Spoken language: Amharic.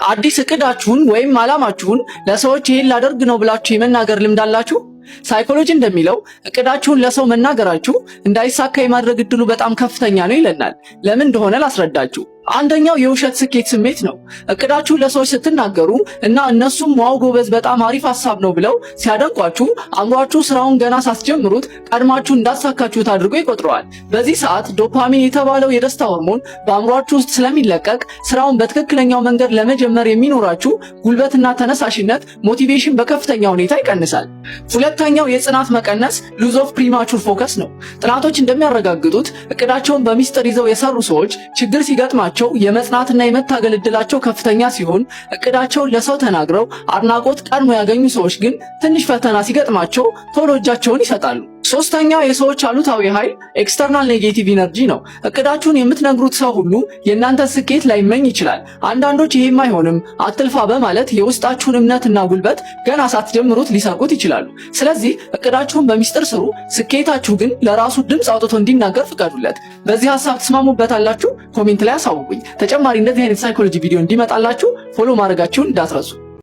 አዲስ እቅዳችሁን ወይም ዓላማችሁን ለሰዎች ይሄን ላደርግ ነው ብላችሁ የመናገር ልምድ አላችሁ? ሳይኮሎጂ እንደሚለው እቅዳችሁን ለሰው መናገራችሁ እንዳይሳካ የማድረግ እድሉ በጣም ከፍተኛ ነው ይለናል። ለምን እንደሆነ ላስረዳችሁ። አንደኛው የውሸት ስኬት ስሜት ነው። እቅዳችሁን ለሰዎች ስትናገሩ እና እነሱም ዋው ጎበዝ፣ በጣም አሪፍ ሐሳብ ነው ብለው ሲያደንቋችሁ አእምሯችሁ ስራውን ገና ሳትጀምሩት ቀድማችሁ እንዳሳካችሁት አድርጎ ይቆጥረዋል። በዚህ ሰዓት ዶፓሚን የተባለው የደስታ ሆርሞን በአእምሯችሁ ውስጥ ስለሚለቀቅ ስራውን በትክክለኛው መንገድ ለመጀመር የሚኖራችሁ ጉልበትና ተነሳሽነት ሞቲቬሽን በከፍተኛ ሁኔታ ይቀንሳል። ሁለተኛው የጽናት መቀነስ ሉዝ ኦፍ ፕሪማቹር ፎከስ ነው። ጥናቶች እንደሚያረጋግጡት እቅዳቸውን በሚስጥር ይዘው የሰሩ ሰዎች ችግር ሲገጥማቸው የመጽናትና የመታገል እድላቸው ከፍተኛ ሲሆን፣ እቅዳቸውን ለሰው ተናግረው አድናቆት ቀድሞ ያገኙ ሰዎች ግን ትንሽ ፈተና ሲገጥማቸው ቶሎ እጃቸውን ይሰጣሉ። ሶስተኛው የሰዎች አሉታዊ ኃይል ኤክስተርናል ኔጌቲቭ ኢነርጂ ነው። እቅዳችሁን የምትነግሩት ሰው ሁሉ የእናንተ ስኬት ላይመኝ ይችላል። አንዳንዶች ይሄም አይሆንም አትልፋ በማለት የውስጣችሁን እምነትና ጉልበት ገና ሳትጀምሩት ሊሰርቁት ይችላሉ። ስለዚህ እቅዳችሁን በሚስጥር ስሩ፣ ስኬታችሁ ግን ለራሱ ድምፅ አውጥቶ እንዲናገር ፍቀዱለት። በዚህ ሐሳብ ተስማሙበታላችሁ? ኮሜንት ላይ አሳውቁኝ። ተጨማሪ እንደዚህ አይነት ሳይኮሎጂ ቪዲዮ እንዲመጣላችሁ ፎሎ ማድረጋችሁን እንዳትረሱ።